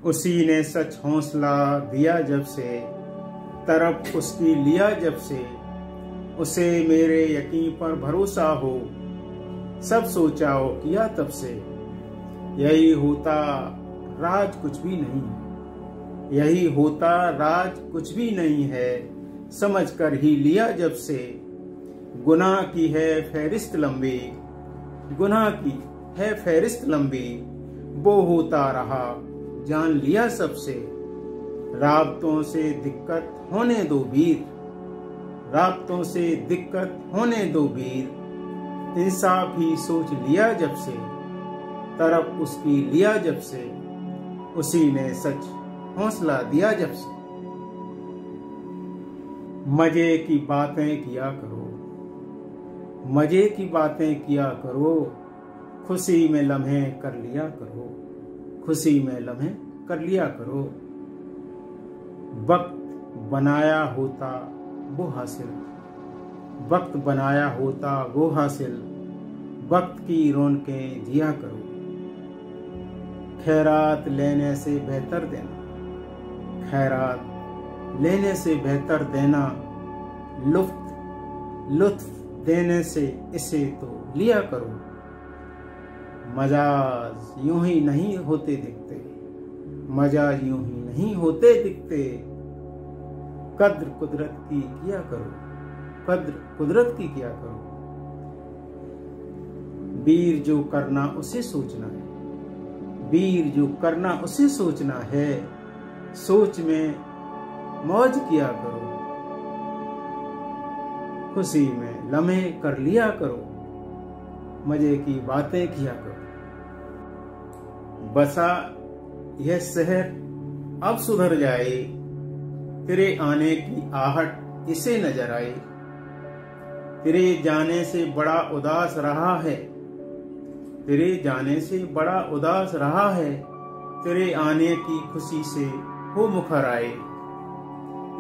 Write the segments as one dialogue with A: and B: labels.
A: उसी ने सच हौसला दिया जब से, तरफ उसकी लिया जब से, उसे मेरे यकीन पर भरोसा हो, सब सोचा हो किया तब से। यही होता राज कुछ भी नहीं है, यही होता राज कुछ भी नहीं है, समझ कर ही लिया जब से। गुनाह की है फहरिस्त लंबी, गुनाह की है फहरिस्त लंबी, वो होता रहा जान लिया सबसे। राबतों से दिक्कत होने दो वीर, राबतों से दिक्कत होने दो वीर, इंसाफ ही सोच लिया जब से, तरफ उसकी लिया जब से, उसी ने सच हौसला दिया जब से। मजे की बातें किया करो, मजे की बातें किया करो, खुशी में लम्हे कर लिया करो, खुशी में लम्हे कर लिया करो। वक्त बनाया होता वो हासिल, वक्त बनाया होता वो हासिल, वक्त की रौनकें जिया करो। खैरात लेने से बेहतर देना, खैरात लेने से बेहतर देना, लुत्फ देने से इसे तो लिया करो। मजाज यूं ही नहीं होते दिखते, मजाज यूं ही नहीं होते दिखते, कद्र कुदरत की किया करो, कद्र कुदरत की किया करो। वीर जो करना उसे सोचना है, वीर जो करना उसे सोचना है, सोच में मौज किया करो, खुशी में लम्हे कर लिया करो, मजे की बातें किया करो। बसा यह शहर अब सुधर जाए, तेरे आने की आहट इसे नजर आए। तेरे जाने से बड़ा उदास रहा है, तेरे जाने से बड़ा उदास रहा है, तेरे आने की खुशी से हो मुखर आए।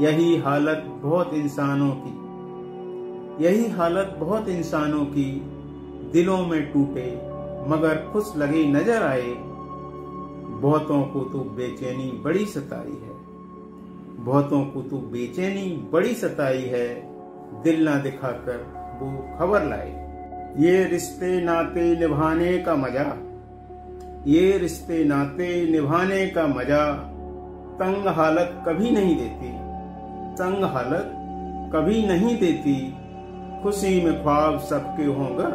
A: यही हालत बहुत इंसानों की, यही हालत बहुत इंसानों की, दिलों में टूटे मगर खुश लगे नजर आए। बहुतों को तो बेचैनी बड़ी सताई है, बहुतों को तो बेचैनी बड़ी सताई है, दिल ना दिखाकर वो खबर लाए। ये रिश्ते नाते निभाने का मजा, ये रिश्ते नाते निभाने का मजा, तंग हालत कभी नहीं देती, तंग हालत कभी नहीं देती। खुशी में ख्वाब सबके होंगे,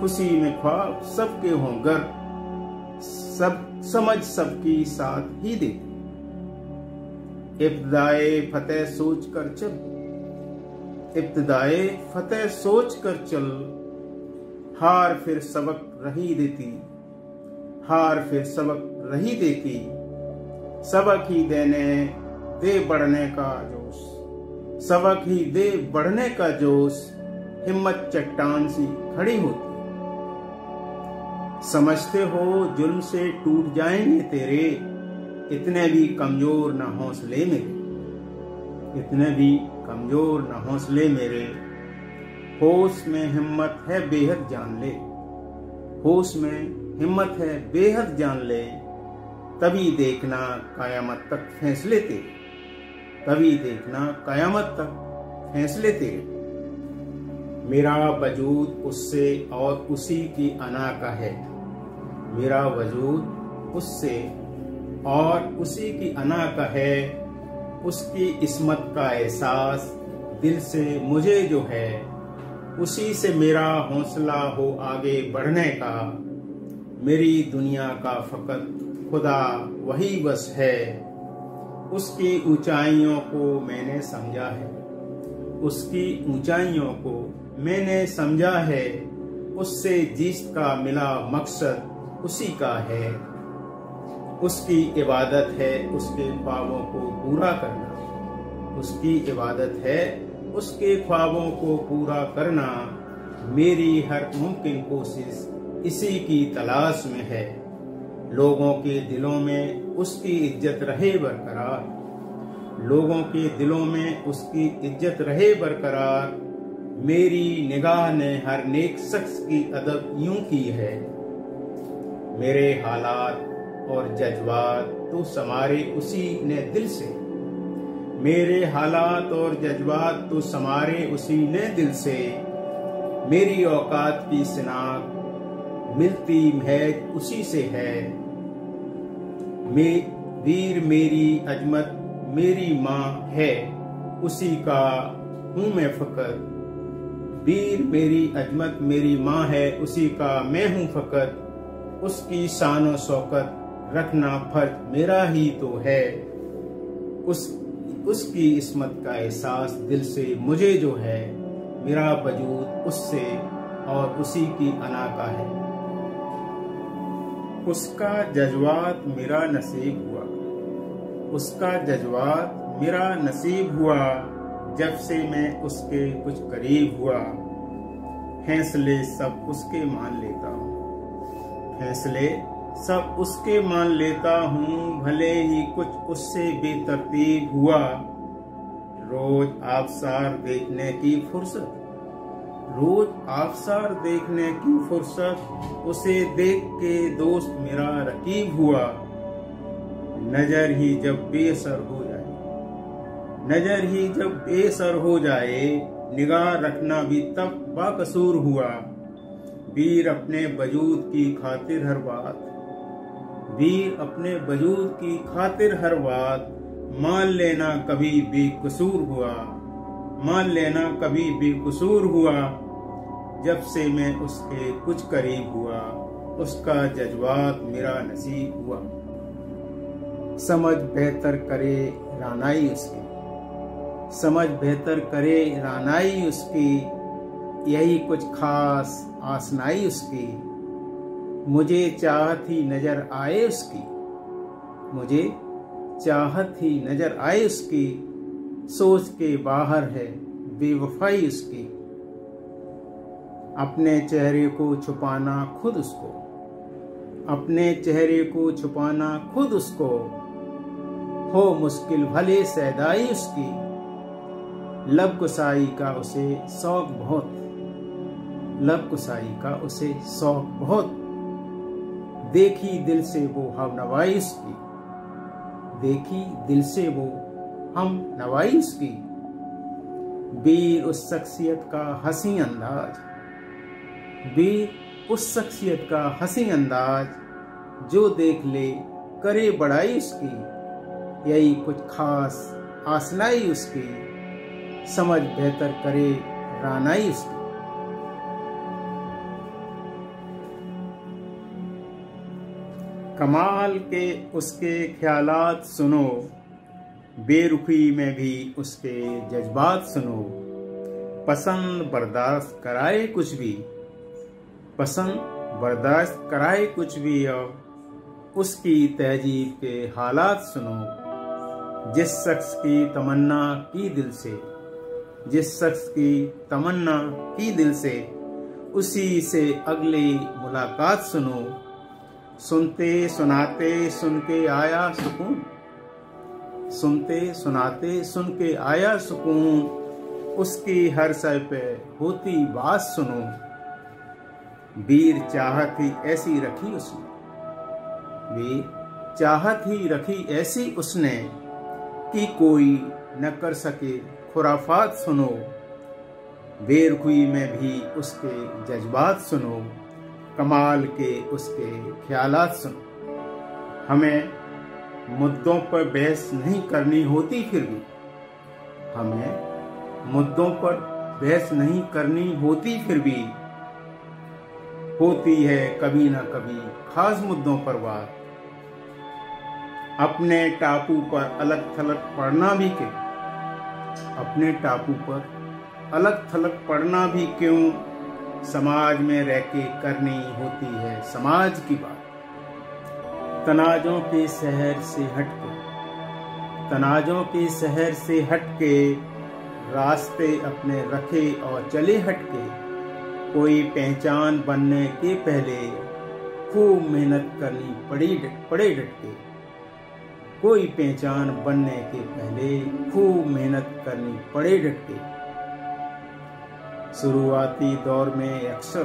A: खुशी में ख्वाब सबके होंगे, सब समझ सबकी साथ ही देती। इब्तिदाए फतेह सोच कर चल, इब्तिदाए फतेह सोच कर चल, हार फिर सबक रही देती, हार फिर सबक रही देती। सबक ही देने दे बढ़ने का जोश, सबक ही दे बढ़ने का जोश, हिम्मत चट्टान सी खड़ी होती। समझते हो जुल्म से टूट जाएंगे तेरे, इतने भी कमजोर न हौसले मेरे, इतने भी कमजोर न हौसले मेरे। होश में हिम्मत है बेहद जान ले, होश में हिम्मत है बेहद जान ले, तभी देखना कयामत तक फैसले तेरे, तभी देखना कयामत तक फैसले तेरे। मेरा वजूद उससे और उसी की अना का है, मेरा वजूद उससे और उसी की अना का है। उसकी इस्मत का एहसास दिल से मुझे जो है, उसी से मेरा हौसला हो आगे बढ़ने का। मेरी दुनिया का फकत खुदा वही बस है, उसकी ऊंचाइयों को मैंने समझा है, उसकी ऊंचाइयों को मैंने समझा है। उससे जिस का मिला मकसद उसी का है, उसकी इबादत है उसके ख्वाबों को पूरा करना, उसकी इबादत है उसके ख्वाबों को पूरा करना। मेरी हर मुमकिन कोशिश इसी की तलाश में है, लोगों के दिलों में उसकी इज्जत रहे बरकरार, लोगों के दिलों में उसकी इज्जत रहे बरकरार। मेरी निगाह ने हर नेक शख्स की अदब यूं की है, मेरे हालात और जज्बात तो समारे उसी ने दिल से। मेरे हालात और जज्बात तो समारे उसी ने दिल से। मेरी औकात की शिनाख्त मिलती महज उसी से है। वीर मेरी अजमत मेरी माँ है, उसी का हूँ मैं फकर। वीर मेरी अजमत मेरी माँ है, उसी का मैं हूँ फकर। उसकी शान और शौकत रखना फर्ज मेरा ही तो है। उसकी इस्मत का एहसास दिल से मुझे जो है। मेरा वजूद उससे और उसी की अना का है। उसका जज्बात मेरा नसीब हुआ, उसका जज्बात मेरा नसीब हुआ। जब से मैं उसके कुछ करीब हुआ, फैसले सब उसके मान लेता हूँ। फैसले सब उसके मान लेता हूँ, भले ही कुछ उससे बेतरतीब हुआ। रोज आबसार देखने की फुर्सत, रोज आबसार देखने की फुर्सत। उसे देख के दोस्त मेरा रकीब हुआ। नजर ही जब बेसर हो जाए, नजर ही जब बेसर हो जाए, निगाह रखना भी तब बाकसूर हुआ। वीर अपने वजूद की खातिर हर बात, वीर अपने वजूद की खातिर हर बात मान लेना कभी बेकसूर हुआ। मान लेना कभी बेकसूर हुआ। जब से मैं उसके कुछ करीब हुआ, उसका जज्बात मेरा नसीब हुआ। समझ बेहतर करे रानाई उसकी, समझ बेहतर करे रानाई उसकी। यही कुछ खास आसनाई उसकी। मुझे चाहत ही नजर आए उसकी, मुझे चाहत ही नजर आए उसकी। सोच के बाहर है बेवफाई उसकी। अपने चेहरे को छुपाना खुद उसको, अपने चेहरे को छुपाना खुद उसको। हो मुश्किल भले सैदाई उसकी। लब कुसाई का उसे शौक बहुत, लब कुसाई का उसे शौक बहुत। देखी दिल से वो हम नवाई उसकी, देखी दिल से वो हम नवाई उसकी। वीर उस शख्सियत का हंसी अंदाज, वीर उस शख्सियत का हंसी अंदाज। जो देख ले करे बड़ाई उसकी। यही कुछ खास आसनाई उसकी। समझ बेहतर करे रानाई उसकी। कमाल के उसके ख्यालात सुनो, बेरुखी में भी उसके जज्बात सुनो। पसंद बर्दाश्त कराए कुछ भी, पसंद बर्दाश्त कराए कुछ भी। और उसकी तहजीब के हालात सुनो। जिस शख्स की तमन्ना की दिल से, जिस शख्स की तमन्ना की दिल से, उसी से अगली मुलाकात सुनो। सुनते सुनाते सुन के आया सुकून, सुनते सुनाते सुन के आया सुकून। उसकी हर सर पे होती बात सुनो। वीर चाहत ही ऐसी रखी उसने, वीर चाहत ही रखी ऐसी उसने कि कोई न कर सके खुराफात सुनो। बेरुखी में भी उसके जज्बात सुनो। कमाल के उसके ख्यालात सुनो। हमें मुद्दों पर बहस नहीं करनी होती, फिर भी हमें मुद्दों पर बहस नहीं करनी होती, फिर भी होती है कभी ना कभी खास मुद्दों पर बात। अपने टापू पर अलग थलग पड़ना भी क्यों, अपने टापू पर अलग थलग पड़ना भी क्यों। समाज में रह के करनी होती है समाज की बात। तनाजों के शहर से हटके, तनाजों के शहर से हटके, रास्ते अपने रखे और चले हटके। कोई पहचान बनने के पहले खूब मेहनत करनी पड़े डटके। कोई पहचान बनने के पहले खूब मेहनत करनी पड़े डटके। शुरुआती दौर में अक्सर,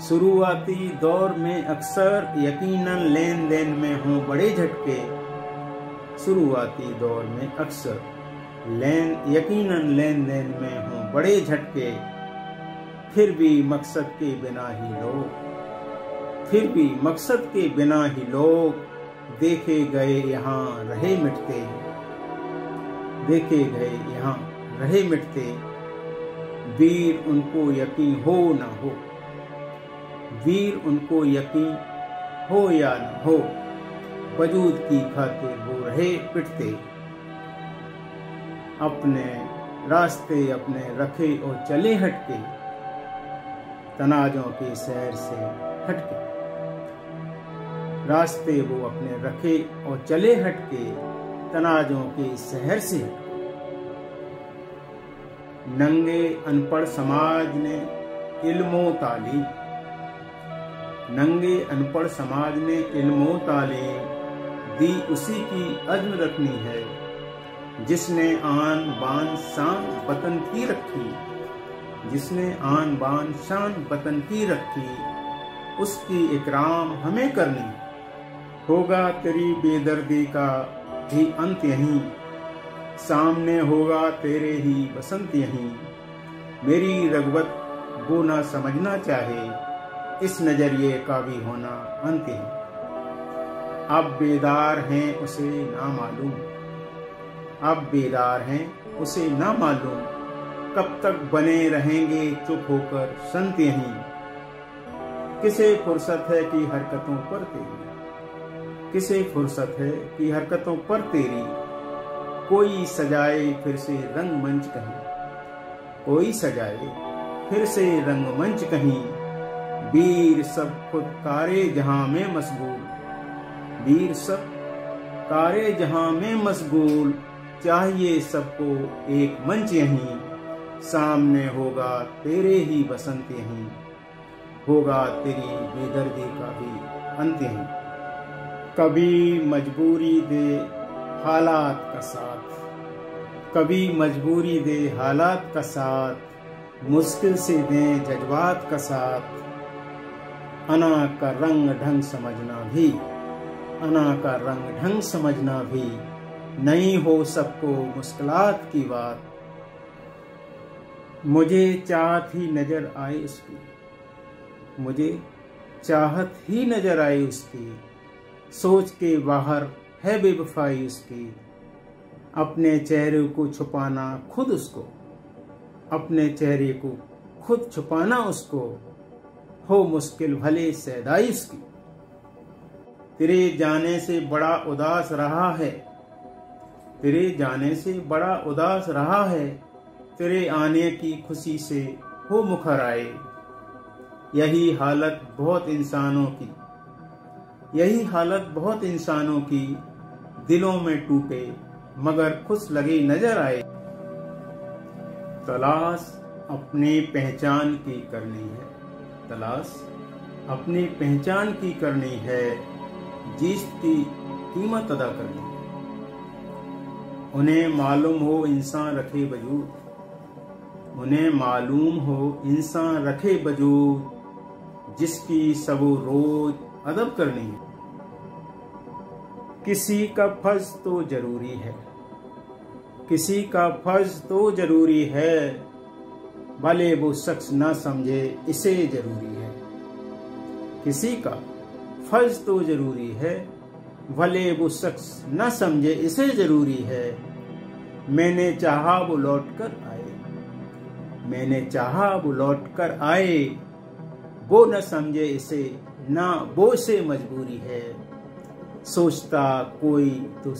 A: शुरुआती दौर में अक्सर यकीनन लेन देन में हों बड़े झटके। शुरुआती दौर में अक्सर यकीनन लेन देन में हों बड़े झटके। फिर भी मकसद के बिना ही लोग देखे गए यहाँ रहे मिटते। वीर उनको यकीन हो या न हो, वजूद की खातिर वो रहे पिटते। अपने रास्ते अपने रखे और चले हटके, तनाजों के शहर से हटके। रास्ते वो अपने रखे और चले हटके, तनाजों के शहर से हटके। नंगे अनपढ़ समाज ने इल्मो तालीम दी उसी की अज़्म रखनी है, जिसने आन बान शान वतन की रखी, उसकी इकराम हमें करनी। होगा तेरी बेदर्दी का भी अंत यहीं, सामने होगा तेरे ही बसंत यहीं। मेरी रग़बत वो ना समझना चाहे, इस नजरिए का भी होना अंत यहीं। अब बेदार हैं उसे ना मालूम, कब तक बने रहेंगे चुप होकर संत यहीं। किसे फुर्सत है कि हरकतों पर तेरी, कोई सजाए फिर से रंगमंच कहीं। वीर सब खुद कारे जहां में मशगूल, चाहिए सबको एक मंच यहीं। सामने होगा तेरे ही बसंत यहीं, होगा तेरी बेदर्दी का भी अंत यहीं। कभी मजबूरी दे हालात का साथ, मुश्किल से दें जज्बात का साथ। अना का रंग ढंग समझना भी, नहीं हो सबको मुश्किलात की बात। मुझे चाहत ही नजर आई उसकी, सोच के बाहर है बेवफाई उसकी। अपने चेहरे को छुपाना उसको, हो मुश्किल भले सैदाई उसकी। तेरे जाने से बड़ा उदास रहा है, तेरे आने की खुशी से हो मुखर आए। यही हालत बहुत इंसानों की, दिलों में टूटे मगर खुश लगे नजर आए। तलाश अपने पहचान की करनी है, जीत की कीमत अदा करनी। उन्हें मालूम हो इंसान रखे वजूद, जिसकी सबो रोज अदब करनी है। किसी का फर्ज तो जरूरी है, भले वो शख्स ना समझे इसे जरूरी है। किसी का फर्ज तो जरूरी है, भले वो शख्स ना समझे इसे जरूरी है। मैंने चाहा वो लौट कर आए, वो न समझे इसे ना वो से मजबूरी है। सोचता कोई तो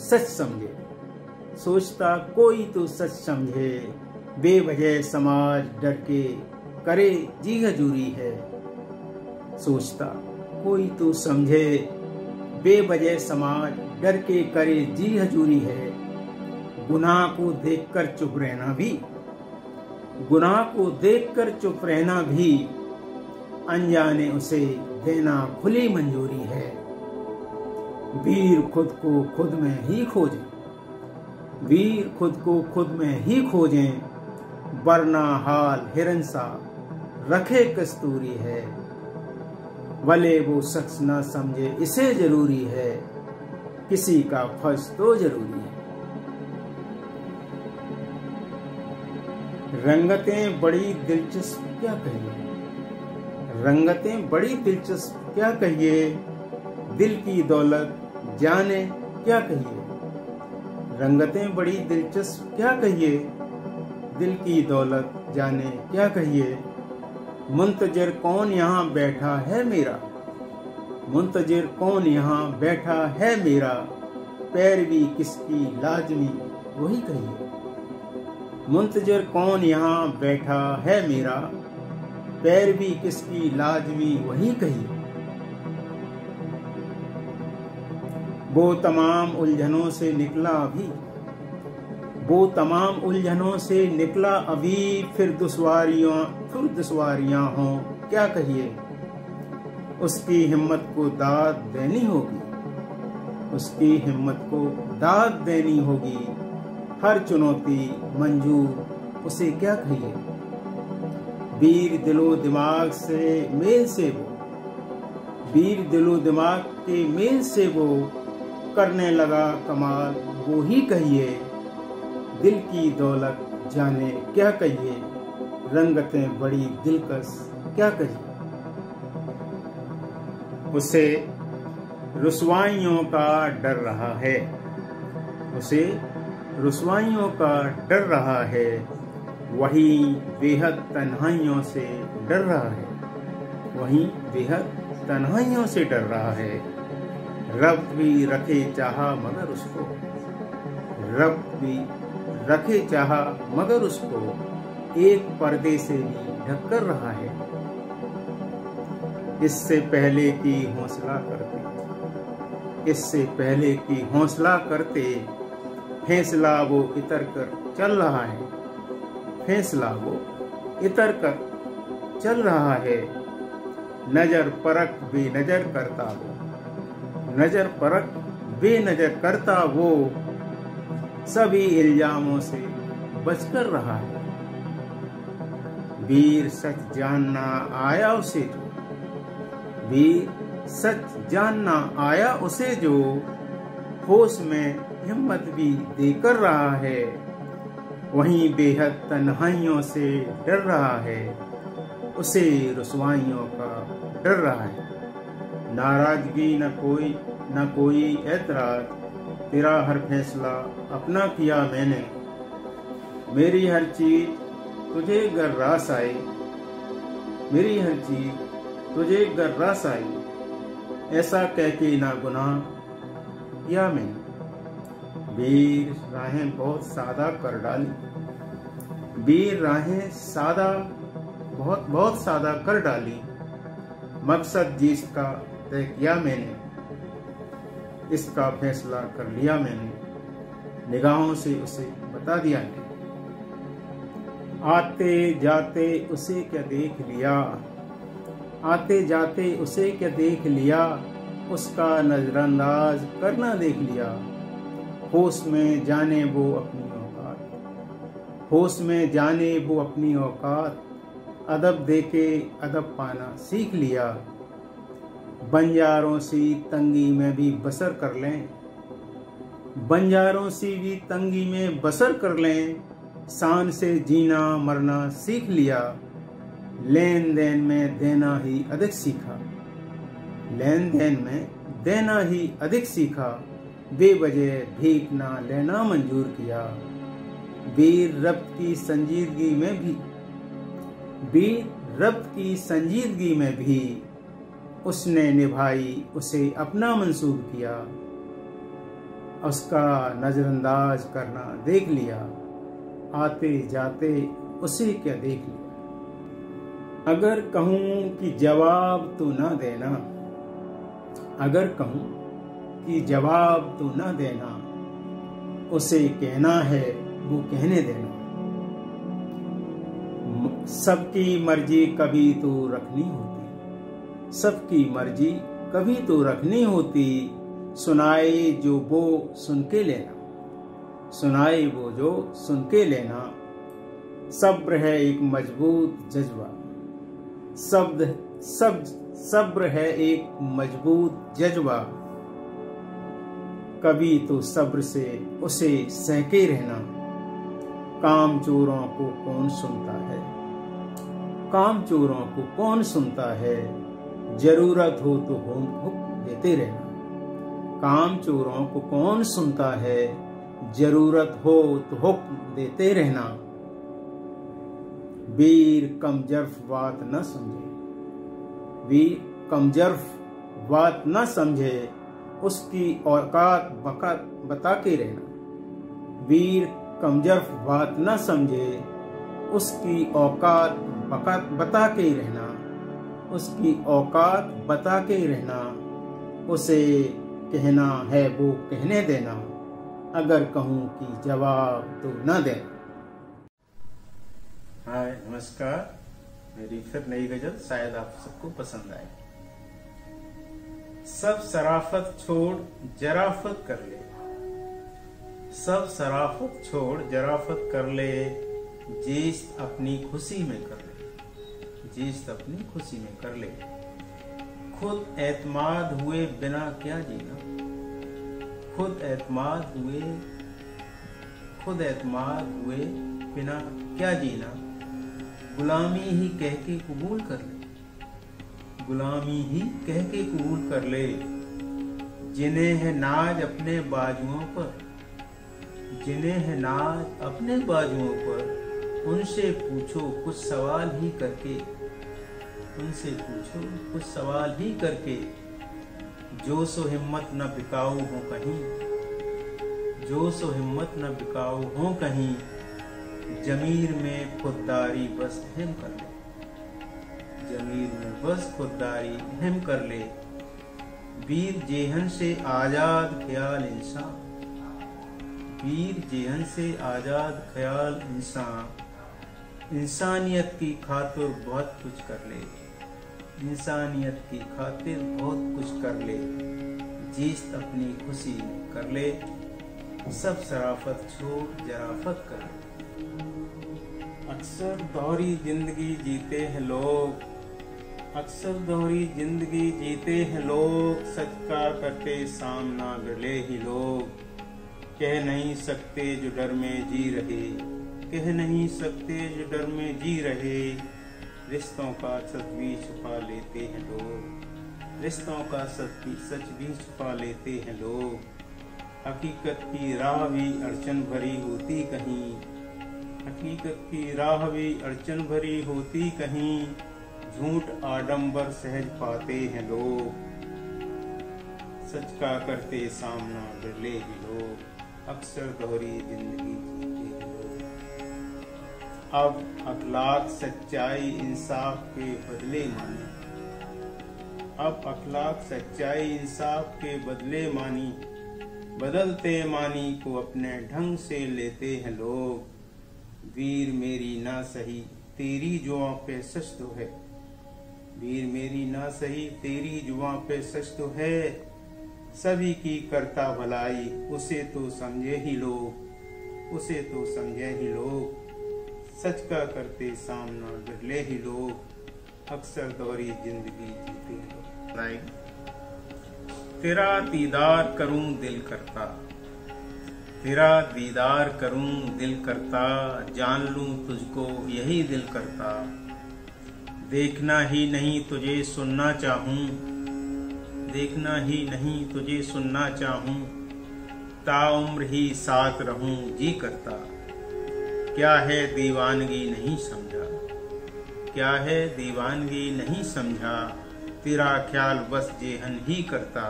A: सच समझे, बेवजह समाज डर के करे जी हजूरी है। सोचता कोई तो समझे, बेवजह समाज डर के करे जी हजूरी है। गुनाह को देखकर चुप रहना भी, अनजाने उसे देना खुली मंजूरी है। वीर खुद को खुद में ही खोजें, वरना हाल हिरन सा रखे कस्तूरी है। भले वो शख्स ना समझे इसे जरूरी है, किसी का फर्ज तो जरूरी है। रंगतें बड़ी दिलचस्प क्या कहिए, रंगतें बड़ी दिलचस्प क्या कहिए, दिल की दौलत जाने क्या कहिए। रंगतें बड़ी दिलचस्प क्या कहिए, दिल की दौलत जाने क्या कहिए। मुंतजर कौन यहाँ बैठा है मेरा, मुंतजर कौन यहाँ बैठा है मेरा, पैरवी किसकी लाजमी वही कहिए। मुंतजर कौन यहाँ बैठा है मेरा, पैरवी किसकी लाजमी वही कहिए। वो तमाम उलझनों से निकला अभी, वो तमाम उलझनों से निकला अभी, फिर दुश्वारियां हों क्या कहिए। उसकी हिम्मत को दाद देनी होगी, उसकी हिम्मत को दाद देनी होगी, हर चुनौती मंजूर उसे क्या कहिए। वीर दिलो दिमाग से मेल से वो, वीर दिलो दिमाग के मेल से वो, करने लगा कमाल वो ही कहिए। दिल की दौलत जाने क्या कहिए, रंगतें बड़ी दिलकश क्या कहिए। उसे रुसवाइयों का डर रहा है, उसे रुसवाइयों का डर रहा है, वही बेहद तन्हाइयों से डर रहा है, वही बेहद तन्हाइयों से डर रहा है। रब भी रखे चाहा मगर उसको, रब भी रखे चाहा मगर उसको, एक पर्दे से भी ढक कर रहा है। इससे पहले की हौसला करते, इससे पहले की हौसला करते, फैसला वो इतर कर चल रहा है, फैसला वो इतर कर चल रहा है। नजर परख बेनजर करता वो, नजर परख बेनजर करता वो, सभी इल्जामों से बचकर रहा है। वीर सच जानना आया उसे जो, वीर सच जानना आया उसे जो, होश में हिम्मत भी देकर रहा है, वहीं बेहद तन्हाइयों से डर रहा है, उसे रुसवाइयों का डर रहा है। नाराजगी न कोई ऐतराज, तेरा हर फैसला अपना किया मैंने, मेरी हर चीज तुझे गर्रास आई, मेरी हर चीज तुझे गर्रास आई, ऐसा कह के ना गुनाह किया मैंने। वीर राहें बहुत सादा कर डाली, वीर राहें सादा बहुत सादा कर डाली, मकसद जिसका तय किया मैंने, इसका फैसला कर लिया मैंने, निगाहों से उसे बता दिया मैंने। आते जाते उसे क्या देख लिया, आते जाते उसे क्या देख लिया, उसका नजरअंदाज करना देख लिया। होश में जाने वो अपनी औकात, होश में जाने वो अपनी औकात, अदब देके अदब पाना सीख लिया। बंजारों सी तंगी में भी बसर कर लें, बंजारों सी भी तंगी में बसर कर लें, शान से जीना मरना सीख लिया। लेन देन में देना ही अधिक सीखा, लेन देन में देना ही अधिक सीखा, बेवजह भीख ना लेना मंजूर किया। वीर रब्त की संजीदगी में भी, वीर रब्त की संजीदगी में भी, उसने निभाई उसे अपना मंसूब किया, उसका नजरअंदाज करना देख लिया। आते जाते उसे क्या देख लिया। अगर कहूँ कि जवाब तो ना देना, अगर कहूँ कि जवाब तो ना देना, उसे कहना है वो कहने देना। सबकी मर्जी कभी तो रखनी होती, सबकी मर्जी कभी तो रखनी होती, सुनाए जो वो सुन के लेना, सुनाए वो जो सुन के लेना। सब्र है एक मजबूत जज्बा, सब्र है एक मजबूत जज्बा, कभी तो सब्र से उसे सहके रहना। काम चोरों को कौन सुनता है, काम चोरों को कौन सुनता है, जरूरत हो तो हुक्म देते रहना। काम चोरों को कौन सुनता है, जरूरत हो तो हुक्म देते रहना। वीर कमजर्फ बात न समझे, वीर कमजर्फ बात न समझे, उसकी औकात बता के रहना। वीर कमजर्फ बात न समझे, उसकी औकात बता के रहना। उसकी औकात बता के रहना। उसे कहना है वो कहने देना, अगर कहूँ कि जवाब तो न देना। हाय नमस्कार, मेरी फिर नई गजल शायद आप सबको पसंद आए। सब शराफत छोड़ जराफत कर ले, सब शराफत छोड़ जराफत कर ले, जीस्त अपनी खुशी में कर ले, जीस्त अपनी खुशी में कर ले। खुद एतमाद हुए बिना क्या जीना, खुद एतमाद हुए बिना क्या जीना। गुलामी ही कह के कबूल कर ले, गुलामी ही कह के कबूल कर ले। जिन्हें है नाज अपने बाजुओं पर, जिन्हें है नाज अपने बाजुओं पर, उनसे पूछो कुछ सवाल ही करके, उनसे पूछो कुछ सवाल ही करके। जो सो हिम्मत न बिकाऊ हो कहीं, जो सो हिम्मत न बिकाऊ हो कहीं। जमीर में खुददारी बस अहम कर ले, जमीर में बस खुददारी अहम कर ले। वीर जेहन से आजाद ख्याल इंसान, वीर जेहन से आजाद ख्याल इंसान। इंसानियत की खातिर बहुत कुछ कर ले, इंसानियत की खातिर बहुत कुछ कर ले। जीस्त अपनी खुशी कर ले, सब शराफत छोड़ जराफत कर ले। अक्सर दोहरी जिंदगी जीते हैं लोग, अक्सर दोहरी जिंदगी जीते हैं लोग। सच का करते सामना गले ही लोग। कह नहीं सकते जो डर में जी रहे, कह नहीं सकते जो डर में जी रहे। रिश्तों का सच भी छुपा लेते हैं लोग, रिश्तों का सच भी छुपा लेते हैं लोग। हकीकत की राह भी अड़चन भरी होती कहीं, हकीकत की राह भी अड़चन भरी होती कहीं। झूठ आडंबर सहज पाते हैं लोग, सच का करते सामना डरले ही लोग। अक्सर दोहरी जिंदगी जीते हैं लोग। अब अखलाक सच्चाई इंसाफ के बदले मानी, अब अखलाक सच्चाई इंसाफ के बदले मानी। बदलते मानी को अपने ढंग से लेते हैं लोग। वीर मेरी ना सही तेरी जुआं पे सच तो है, वीर मेरी ना सही तेरी जुआं पे सच तो है। सभी की करता भलाई उसे तो समझे ही लोग, उसे तो समझे ही लोग। सच का करते सामना डरले ही लोग। अक्सर दोहरी जिंदगी जीते लोग। तेरा दीदार करूं दिल करता, तेरा दीदार करूं दिल करता। जान लूं तुझको यही दिल करता। देखना ही नहीं तुझे सुनना चाहूं, देखना ही नहीं तुझे सुनना चाहूं। ताउम्र ही साथ रहूं जी करता। क्या है दीवानगी नहीं समझा, क्या है दीवानगी नहीं समझा। तेरा ख्याल बस जेहन ही करता।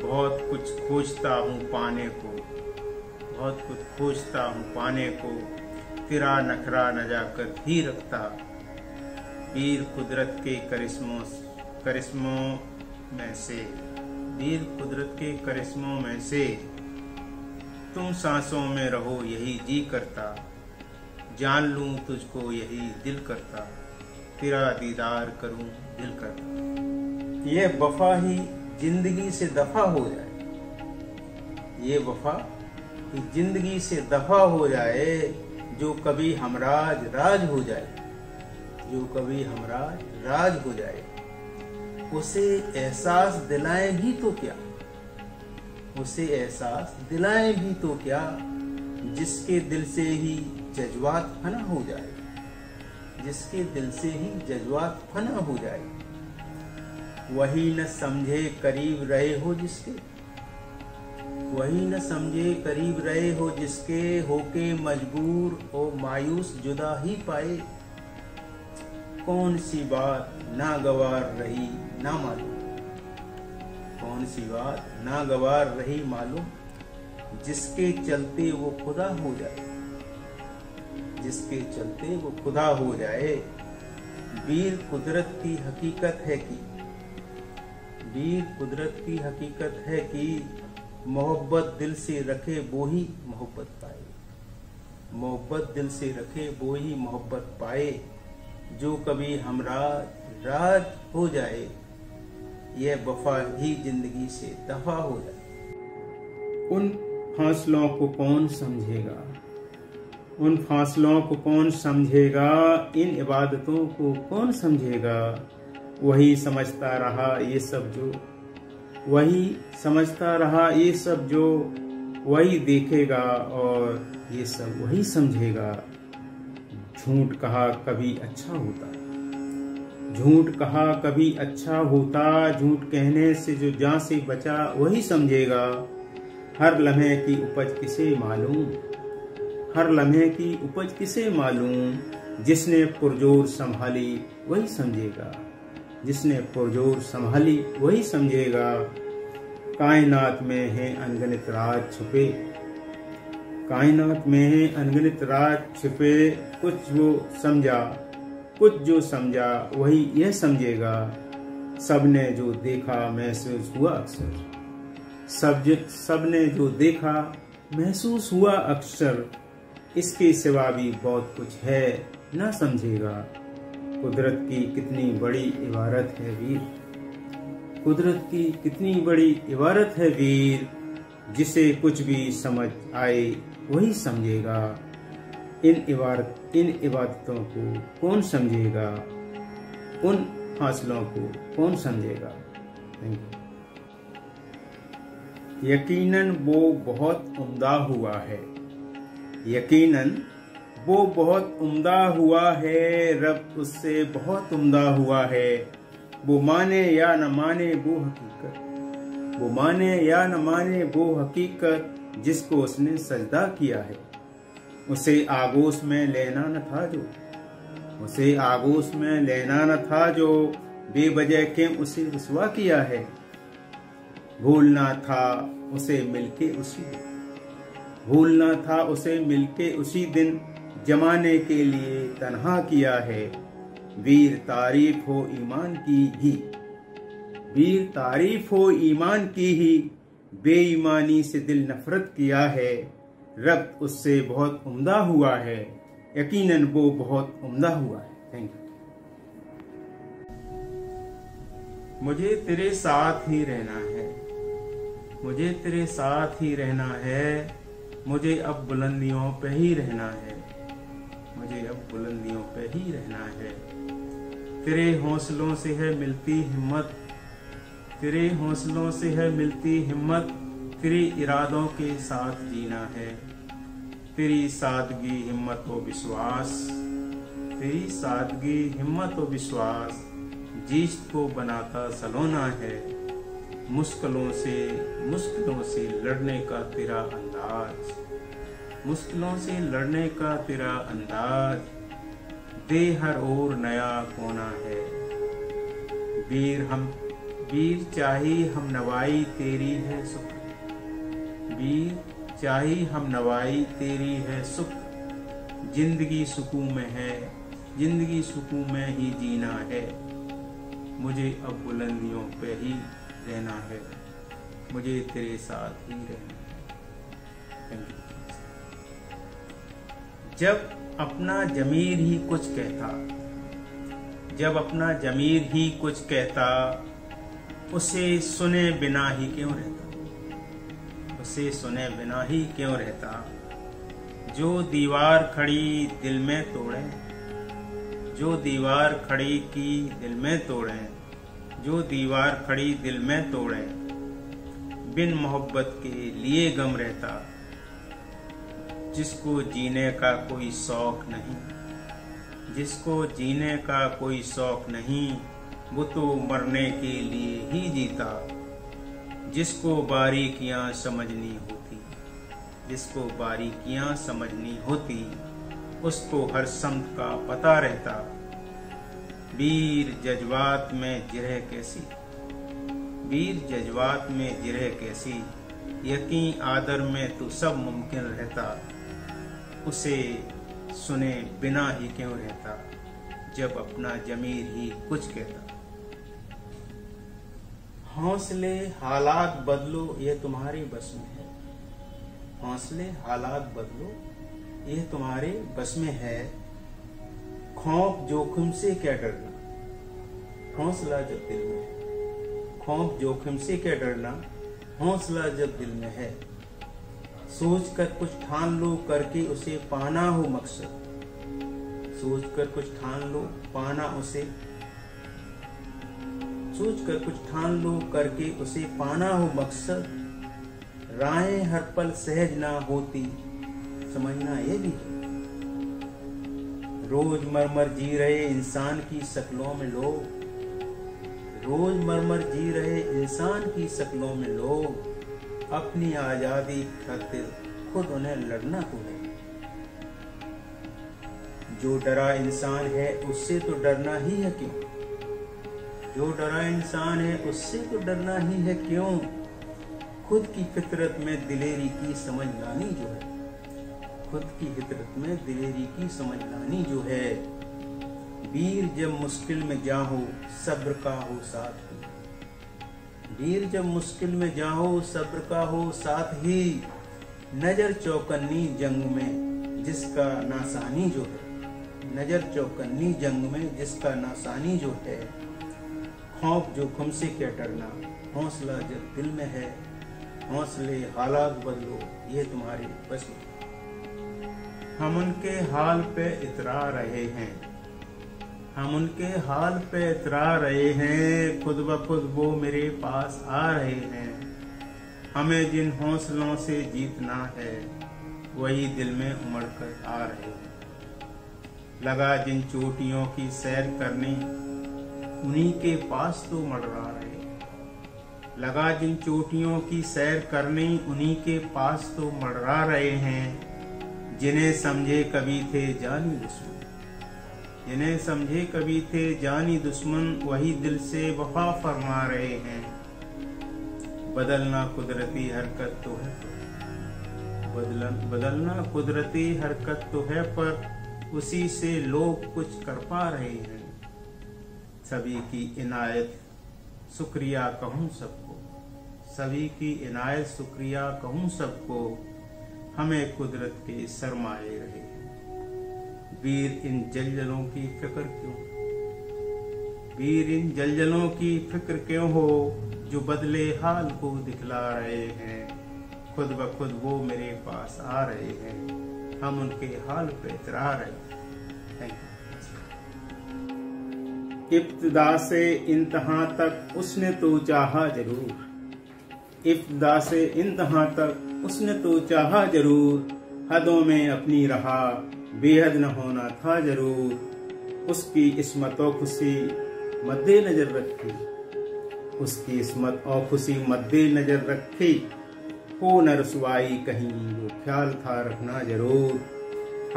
A: बहुत कुछ खोजता हूँ पाने को, बहुत कुछ खोजता हूँ पाने को। तेरा नखरा नजाकत ही रखता। वीर कुदरत के करिश्मों में से, वीर कुदरत के करिश्मों में से। तुम सांसों में रहो यही जी करता। जान लूं तुझको यही दिल करता। तेरा दीदार करूं दिल करता। ये वफा ही जिंदगी से दफा हो जाए, ये वफा ही जिंदगी से दफा हो जाए। जो कभी हमराज राज हो जाए, जो कभी हमराज राज हो जाए। उसे एहसास दिलाएं भी तो क्या, उसे एहसास दिलाएं भी तो क्या, जिसके दिल से ही जज्बात फना हो जाए, जिसके दिल से ही जज्बात फना हो जाए। वही न समझे करीब रहे हो जिसके, वही न समझे करीब रहे हो जिसके, होके मजबूर हो मायूस जुदा ही पाए। कौन सी बात नागवार रही ना मालूम, कौन सी बात नागवार रही मालूम, जिसके चलते वो खुदा हो जाए, जिसके चलते वो खुदा हो जाए। वीर कुदरत की हकीकत है कि, वीर कुदरत की हकीकत है कि, मोहब्बत दिल से रखे वो ही मोहब्बत पाए, मोहब्बत दिल से रखे वो ही मोहब्बत पाए। जो कभी हमराज राज हो जाए, यह वफा ही जिंदगी से दफा हो जाए। उन फासलों को कौन समझेगा, उन फासलों को कौन समझेगा, इन इबादतों को कौन समझेगा। वही समझता रहा ये सब जो, वही समझता रहा ये सब जो, वही देखेगा और ये सब वही समझेगा। झूठ कहा कभी अच्छा होता, झूठ कहा कभी अच्छा होता, झूठ कहने से जो जान से बचा वही समझेगा। हर लम्हे की उपज किसे मालूम, हर लम्हे की उपज किसे मालूम, जिसने पुरजोर संभाली वही समझेगा, जिसने पुरजोर संभाली वही समझेगा। कायनात में है अनगिनत राज छुपे, कायनात में है अनगिनत राज छुपे, कुछ वो समझा, कुछ जो समझा वही यह समझेगा। सबने जो देखा महसूस हुआ अक्सर, सबने जो देखा महसूस हुआ अक्सर, इसके सिवा भी बहुत कुछ है ना समझेगा। कुदरत की कितनी बड़ी इबारत है वीर, कुदरत की कितनी बड़ी इबारत है वीर, जिसे कुछ भी समझ आए वही समझेगा। इन इबादतों को कौन समझेगा, उन फासलों को कौन समझेगा। यकीनन वो बहुत उम्दा हुआ है, यकीनन वो बहुत उम्दा हुआ है, रब उससे बहुत उम्दा हुआ है। वो माने या न माने वो हकीकत, वो माने या न माने वो हकीकत, जिसको उसने सजदा किया है। उसे आगोश में लेना न था जो, उसे आगोश में लेना न था जो, बेवजह क्यों उसे रुसवा किया है। भूलना था उसे मिलके उसी दिन, भूलना था उसे मिलके उसी दिन, जमाने के लिए तन्हा किया है। वीर तारीफ हो ईमान की ही, वीर तारीफ हो ईमान की ही, बेईमानी से दिल नफरत किया है। रब उससे बहुत उम्दा हुआ है, यकीनन वो बहुत उम्दा हुआ है। Thank you. मुझे तेरे साथ ही रहना है, मुझे तेरे साथ ही रहना है, मुझे अब बुलंदियों पे ही रहना है, मुझे अब बुलंदियों पे ही रहना है। तेरे हौसलों से है मिलती हिम्मत, तेरे हौसलों से है मिलती हिम्मत, तेरे इरादों के साथ जीना है। तेरी सादगी हिम्मत व विश्वास, तेरी सादगी हिम्मत व विश्वास, जीत को बनाता सलोना है। मुश्किलों से लड़ने का तेरा अंदाज, मुश्किलों से लड़ने का तेरा अंदाज, दे हर ओर नया कोना है। वीर चाही हम नवाई तेरी है सुख, वीर चाही हम नवाई तेरी है सुख। जिंदगी सुकून में है, जिंदगी सुकून में ही जीना है। मुझे अब बुलंदियों पे ही रहना है, मुझे तेरे साथ ही रहना है। जब अपना जमीर ही कुछ कहता, जब अपना जमीर ही कुछ कहता, उसे सुने बिना ही क्यों रहता, उसे सुने बिना ही क्यों रहता। जो दीवार खड़ी दिल में तोड़े, जो दीवार खड़ी की दिल में तोड़े, जो दीवार खड़ी दिल में तोड़े, बिन मोहब्बत के लिए गम रहता, जिसको जीने का कोई शौक नहीं, जिसको जीने का कोई शौक नहीं, वो तो मरने के लिए ही जीता। जिसको बारीकियां समझनी होती, जिसको बारीकियां समझनी होती, उसको हर समत का पता रहता। वीर जज्बात में जिरह कैसी, वीर जज्बात में जिरह कैसी, यकीन आदर में तो सब मुमकिन रहता। उसे सुने बिना ही क्यों रहता, जब अपना जमीर ही कुछ कहता। हौसले हालात बदलो ये तुम्हारे बस में है, हौसले हालात बदलो ये तुम्हारे बस में है। खौफ जोखिम से क्या डरना, हौसला जब दिल में है। खौफ जोखिम से क्या डरना, हौसला जब दिल में है। सोच कर कुछ ठान लो करके उसे पाना हो मकसद, सोच कर कुछ ठान लो पाना उसे, सोच कर कुछ ठान लो करके उसे पाना हो मकसद। राहें हर पल सहज ना होती, समझना ये भी है। रोज मरमर जी रहे इंसान की शक्लों में लोग, रोज मरमर जी रहे इंसान की शक्लों में लोग। अपनी आजादी खातिर खुद उन्हें लड़ना तो है। जो डरा इंसान है उससे तो डरना ही है क्यों, जो डरा इंसान है उससे तो डरना ही है क्यों। खुद की फितरत में दिलेरी की समझ लानी जो है, खुद की फितरत में दिलेरी की समझ लानी जो है। वीर जब मुश्किल में जाहो सब्र का हो साथ ही, वीर जब मुश्किल में जाहो सब्र का हो साथ ही। नजर चौकन्नी जंग में जिसका नासानी जो है, नजर चौकन्नी जंग में जिसका नासानी जो है। खौफ जोखिम से क्या डरना, हौसला जब दिल में है। हौसले हालात बदलो ये तुम्हारे बस में। हम उनके हाल पे इतरा रहे हैं, हम उनके हाल पे इतरा रहे हैं। खुद ब खुद वो मेरे पास आ रहे हैं। हमें जिन हौसलों से जीतना है वही दिल में उमड़ कर आ रहे हैं। लगा जिन चोटियों की सैर करने उन्हीं के पास तो मंडरा रहे, लगा जिन चोटियों की सैर करने उन्हीं के पास तो मंडरा रहे हैं। जिन्हें समझे कभी थे जानी दुश्मन, जिन्हें समझे कभी थे जानी दुश्मन, वही दिल से वफा फरमा रहे हैं। बदलना कुदरती हरकत तो है, बदलना कुदरती हरकत तो है, पर उसी से लोग कुछ कर पा रहे हैं। सभी की इनायत शुक्रिया कहूँ सबको, सभी की इनायत शुक्रिया कहूँ सबको। हमें कुदरत के सरमाए रहे। वीर इन जलजलों की फिक्र क्यों, वीर इन जलजलों की फिक्र क्यों हो, जो बदले हाल को दिखला रहे हैं। खुद ब खुद वो मेरे पास आ रहे हैं, हम उनके हाल पे इतरा रहे हैं। इब्तिदा से इंतहा तक उसने तो चाहा जरूर, इब्तिदा से इंतहा तक उसने तो चाहा जरूर। हदों में अपनी रहा बेहद न होना था जरूर। उसकी इस्मत और खुशी मद्दे नजर रखी, उसकी इस्मत और खुशी मद्दे नजर रखी। हो न रसवाई कहीं वो ख्याल था रखना जरूर।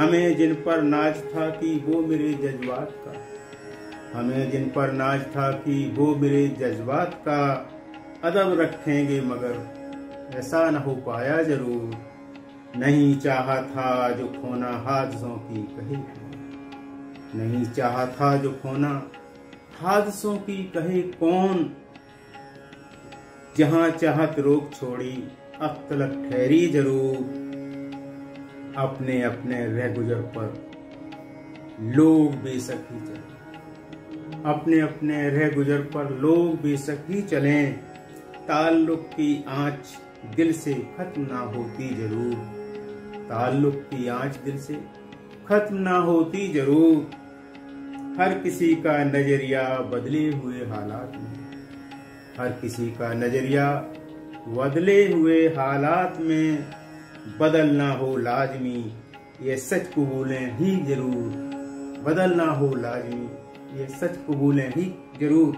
A: हमें जिन पर नाज था कि वो मेरे जज्बात का, हमें जिन पर नाज था कि वो मेरे जज्बात का। अदब रखेंगे मगर ऐसा न हो पाया जरूर। नहीं चाहा था जो खोना हादसों की कहे, नहीं चाहा था जो खोना हादसों की कहे कौन। जहां चाहत रोक छोड़ी अब तलक ठहरी जरूर। अपने अपने रह गुजर पर लोग बेशक ही चले, अपने अपने रह गुजर पर लोग बेशक ही चलें। ताल्लुक की आंच दिल से खत्म ना होती जरूर, ताल्लुक की आंच दिल से खत्म ना होती जरूर। हर किसी का नजरिया बदले हुए हालात में, हर किसी का नजरिया बदले हुए हालात में बदलना हो लाजमी, ये सच कबूलें ही जरूर। बदलना हो लाजमी, ये सच कबूलें ही जरूर।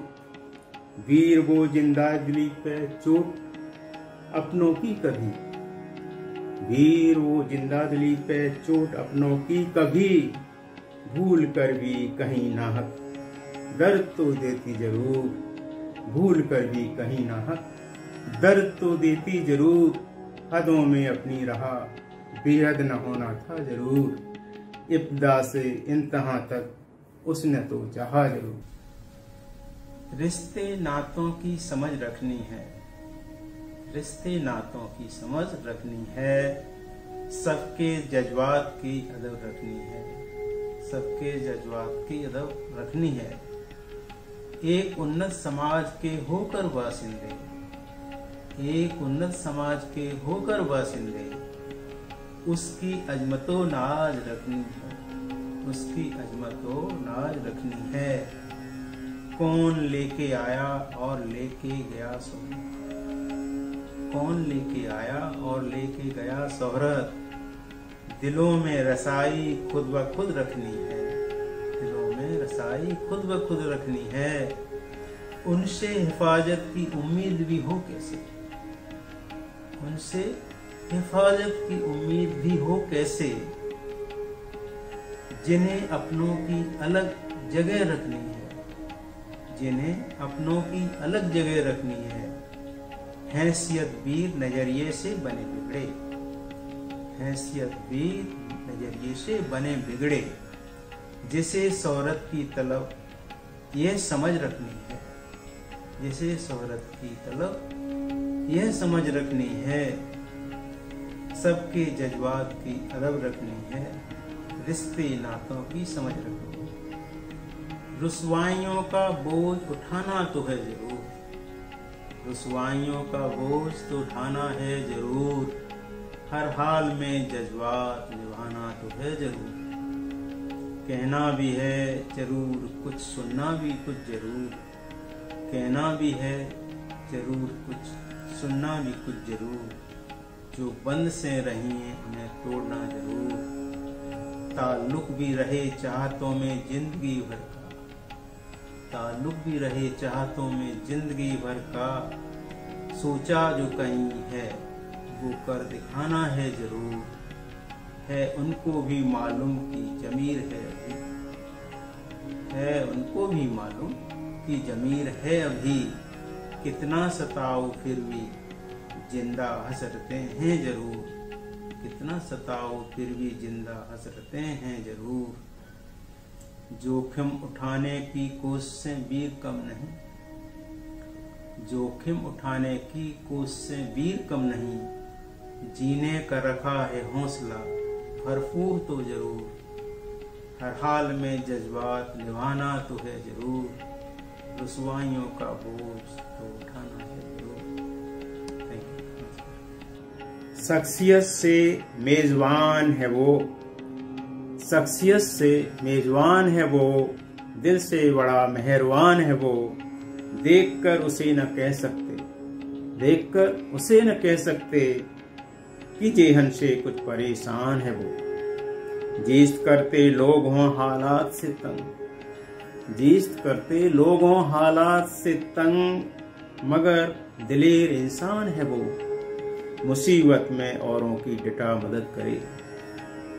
A: वीर वो जिंदा दिली पे चोट अपनों की कभी, वीर वो जिंदा दिली पे चोट अपनों की कभी, भूल कर भी कहीं नाहक दर्द तो देती जरूर। भूल कर भी कहीं नाहक दर्द तो देती जरूर। हदों में अपनी रहा बेहद न होना था जरूर। इब्तिदा से इंतहा तक उसने तो चाहा जरूर। रिश्ते नातों की समझ रखनी है, रिश्ते नातों की समझ रखनी है। सबके जज्बात की अदब रखनी है, सबके जज्बात की अदब रखनी है। एक उन्नत समाज के होकर बासिंदे, एक उन्नत समाज के होकर बासिंदे, उसकी अजमतो नाज रखनी है, उसकी अजमतो नाज रखनी है। कौन लेके आया और लेके गया शोहरत, कौन लेके आया और लेके गया शोहरत। दिलों में रसाई खुद ब खुद रखनी है, दिलों में रसाई खुद ब खुद रखनी है। उनसे हिफाजत की उम्मीद भी हो कैसे, उनसे हिफाजत की उम्मीद भी हो कैसे। जिन्हें अपनों की अलग जगह रखनी है, जिन्हें अपनों की अलग जगह रखनी है। हैसियत वीर नजरिए से बने बिगड़े, हैसियत वीर नजरिए से बने बिगड़े। जिसे शोहरत की तलब यह समझ रखनी है, जिसे शोहरत की तलब यह समझ रखनी है। सबके जज्बात की अदब रखनी है, रिश्ते नातों की समझ रखनी है। रुसवाइयों का बोझ उठाना तो है जरूर, रुसवाइयों का बोझ तो उठाना है जरूर। हर हाल में जज्बात निभाना तो है जरूर। कहना भी है जरूर कुछ, सुनना भी कुछ जरूर। कहना भी है जरूर कुछ, सुनना भी कुछ जरूर। जो बंद से रही उन्हें तोड़ना जरूर। ताल्लुक भी रहे चाहतों में जिंदगी भर का, ताल्लुक भी रहे चाहतों में जिंदगी भर का। सोचा जो कहीं है वो कर दिखाना है जरूर। है उनको भी मालूम कि जमीर है अभी, है उनको भी मालूम कि जमीर है अभी। कितना सताओ फिर भी जिंदा हसरते हैं जरूर, कितना सताओ फिर भी जिंदा हसरते हैं जरूर। जोखिम उठाने की कोशिशें वीर कम नहीं, जोखिम उठाने की कोशिशें वीर कम नहीं। जीने का रखा है हौसला भरपूर तो जरूर। हर हाल में जज्बात निभाना तो है जरूर। रुसवाइयों का बोझ तो उठाना है जरूर। शख्सियत से मेजबान है वो, शख्सियत से मेजबान है वो। दिल से बड़ा मेहरबान है वो। देखकर उसे न कह सकते, देखकर उसे न कह सकते कि जेहन से कुछ परेशान है वो। जीस्त करते लोग हों हालात से तंग, जीस्त करते लोग हों हालात से तंग, मगर दिलेर इंसान है वो। मुसीबत में औरों की डटा मदद करे,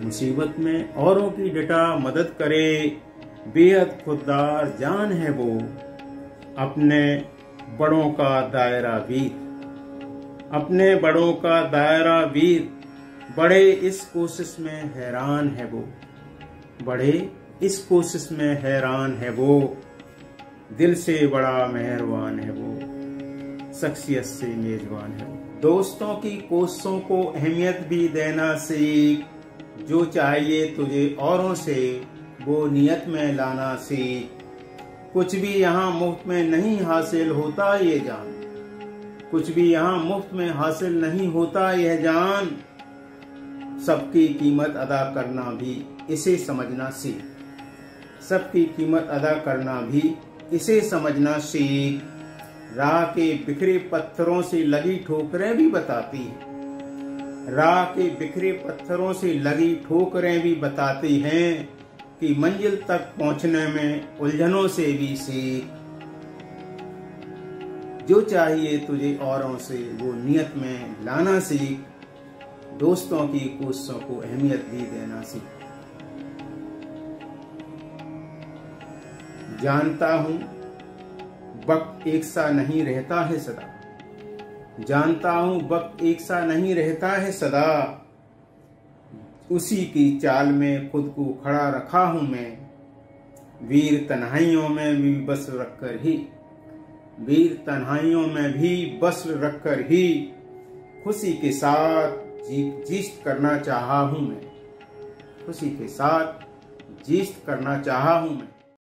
A: मुसीबत में औरों की डटा मदद करे। बेहद खुददार जान है वो। अपने बड़ों का दायरा वीर, अपने बड़ों का दायरा वीर। बड़े इस कोशिश में हैरान है वो, बड़े इस कोशिश में हैरान है वो। दिल से बड़ा मेहरबान है वो, शख्सियत से मेजबान है वो। दोस्तों की कोशिशों को अहमियत भी देना सीख। जो चाहिए तुझे औरों से वो नियत में लाना सीख। कुछ भी यहाँ मुफ्त में नहीं हासिल होता ये जान, कुछ भी यहाँ मुफ्त में हासिल नहीं होता यह जान। सबकी कीमत अदा करना भी इसे समझना सीख, सबकी कीमत अदा करना भी इसे समझना सीख। राह के बिखरे पत्थरों से लगी ठोकरें भी बताती हैं। राह के बिखरे पत्थरों से लगी ठोकरें भी बताती हैं कि मंजिल तक पहुंचने में उलझनों से भी सीख। जो चाहिए तुझे औरों से वो नियत में लाना सीख। दोस्तों की कोशिशों को अहमियत भी देना सीख। जानता हूं वक्त एक सा नहीं रहता है सदा। जानता हूं वक्त एक सा नहीं रहता है सदा। उसी की चाल में खुद को खड़ा रखा हूं मैं। वीर तन्हाइयों में भी बस रखकर ही, वीर तन्हाइयों में भी बस रखकर ही खुशी के साथ जीत करना चाहा हूं मैं। खुशी के साथ जीत करना चाहा हूं मैं।